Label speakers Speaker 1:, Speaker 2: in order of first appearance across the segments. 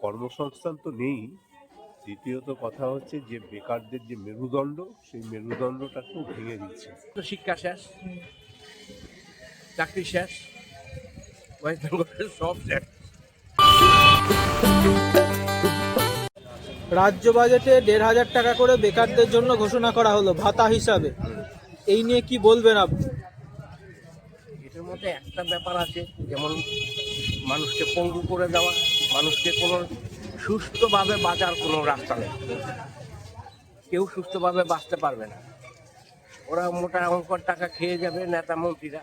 Speaker 1: কর্মসংস্থান তো নেই, দ্বিতীয়ত কথা হচ্ছে যে বেকারদের যে মেরুদণ্ড, সেই মেরুদণ্ডটাকেও ভেঙে দিচ্ছে।
Speaker 2: তো শিক্ষা শেষ, চাকরি শেষ, ওয়েস্ট বেঙ্গলের সব শেষ।
Speaker 3: রাজ্য বাজেটে ১,৫০০ টাকা করে বেকারদের জন্য ঘোষণা করা হলো ভাতা হিসাবে। এই নিয়ে কি বলবেন আপনি?
Speaker 2: এটার মধ্যে একটা ব্যাপার আছে, যেমন মানুষকে পঙ্গু করে দেওয়া, মানুষকে কোনো সুস্থভাবে বাঁচার কোনো রাস্তা নেই। কেউ সুস্থভাবে বাঁচতে পারবে না। ওরা মোটা অঙ্কর টাকা খেয়ে যাবে নেতা মন্ত্রীরা,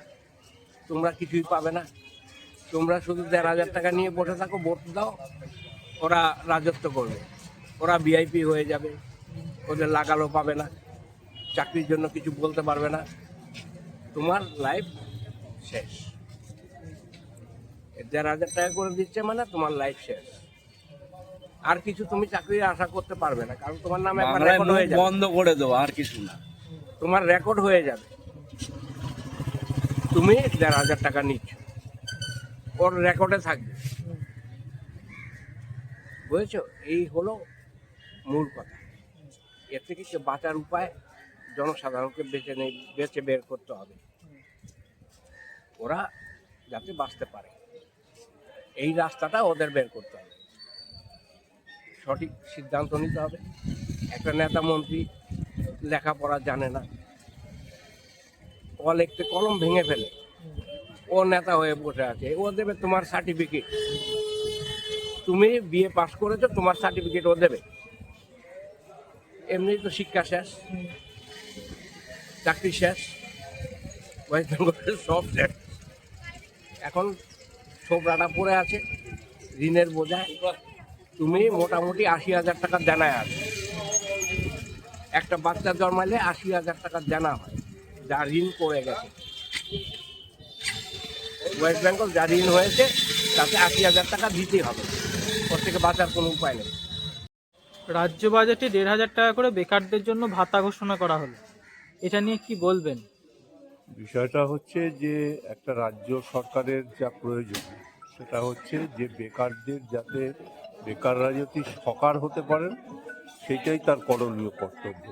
Speaker 2: তোমরা কিছুই পাবে না। তোমরা শুধু ১,৫০০ টাকা নিয়ে বসে থাকো, ভোট দাও, ওরা রাজত্ব করবে, ওরা ভিআইপি হয়ে যাবে, ওদের লাগালো পাবে না, চাকরির জন্য কিছু বলতে পারবে না, তোমার লাইফ শেষ। ১,৫০০ টাকা করে দিচ্ছে মানে তোমার লাইফ শেষ। আর কিছু তুমি চাকরির আশা করতে পারবে না, কারণ তোমার নামে একবার রেকর্ড হয়ে যাবে।
Speaker 4: বন্ধ করে দেবো, আর কিছু না।
Speaker 2: তোমার রেকর্ড হয়ে যাবে, তুমি ১,৫০০ টাকা নিচ্ছ, ওর রেকর্ডে থাকবে। বুঝেছো? এই হলো মূল কথা। এর থেকে বাঁচার উপায় জনসাধারণকে বেছে বের করতে হবে, ওরা যাতে বাঁচতে পারে, এই রাস্তাটা ওদের বের করতে হবে, সঠিক সিদ্ধান্ত নিতে হবে। একটা নেতা মন্ত্রী লেখাপড়া জানে না, লিখতে কলম ভেঙে ফেলে, ও নেতা হয়ে বসে আছে, ও দেবে তোমার সার্টিফিকেট, তুমি বিএ পাস করেছো, তোমার সার্টিফিকেট ও দেবে। এমনি তো শিক্ষা শেষ, চাকরি শেষ, ওয়েস্ট বেঙ্গলের সব শেষ। এখন ছোবরাটা পড়ে আছে ঋণের বোঝায়। তুমি মোটামুটি ৮০,০০০ টাকার দেনায় আছে। একটা বাচ্চা জন্মাইলে ৮০,০০০ টাকার দেনা হয়, যা ঋণ পড়ে গেছে। ওয়েস্ট বেঙ্গল যা ঋণ হয়েছে তাতে ৮০,০০০ টাকা দিতেই হবে, ওর থেকে বাঁচার কোনো উপায় নেই।
Speaker 3: রাজ্য বাজেটে ১,৫০০ টাকা করে বেকারদের জন্য ভাতা ঘোষণা করা হলো, এটা নিয়ে কি বলবেন?
Speaker 1: বিষয়টা হচ্ছে যে একটা রাজ্য সরকারের যা প্রয়োজন সেটা হচ্ছে যে বেকারদের যাতে বেকাররা যদি সকার হতে পারেন, সেটাই তার করণীয় কর্তব্য।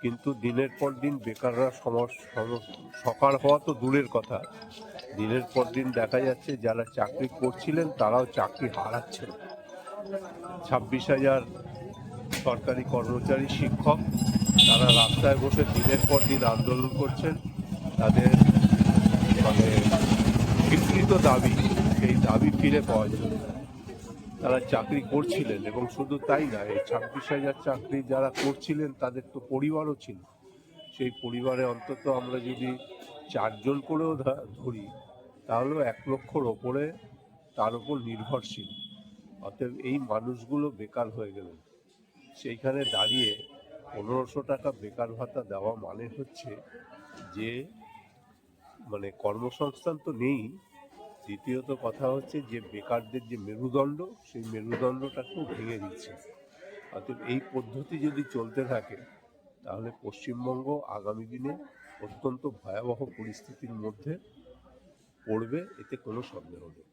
Speaker 1: কিন্তু দিনের পর দিন বেকাররা সকার হওয়া তো দূরের কথা, দিনের পর দিন দেখা যাচ্ছে যারা চাকরি করছিলেন তারাও চাকরি হারাচ্ছেন। ২৬,০০০ সরকারি কর্মচারী, শিক্ষক, তারা রাস্তায় বসে দিনের পর দিন আন্দোলন করছেন। তাদের মানে স্বীকৃত দাবি, সেই দাবি ফিরে পাওয়া যাবে। তারা চাকরি করছিলেন, এবং শুধু তাই না, এই ২৬,০০০ চাকরি যারা করছিলেন তাদের তো পরিবারও ছিল। সেই পরিবারে অন্তত আমরা যদি ৪ জন করেও ধরি, তাহলেও ১ লক্ষর ওপরে তার উপর নির্ভরশীল। অতএব এই মানুষগুলো বেকার হয়ে গেলেন। সেইখানে দাঁড়িয়ে ১৫০০ টাকা বেকার ভাতা দেওয়া মানে হচ্ছে যে মানে কর্মসংস্থান তো নেই, দ্বিতীয়ত কথা হচ্ছে যে বেকারদের যে মেরুদণ্ড, সেই মেরুদণ্ডটাকেও ভেঙে দিচ্ছে। অর্থাৎ এই পদ্ধতি যদি চলতে থাকে তাহলে পশ্চিমবঙ্গ আগামী দিনে অত্যন্ত ভয়াবহ পরিস্থিতির মধ্যে পড়বে, এতে কোনো সন্দেহ নেই।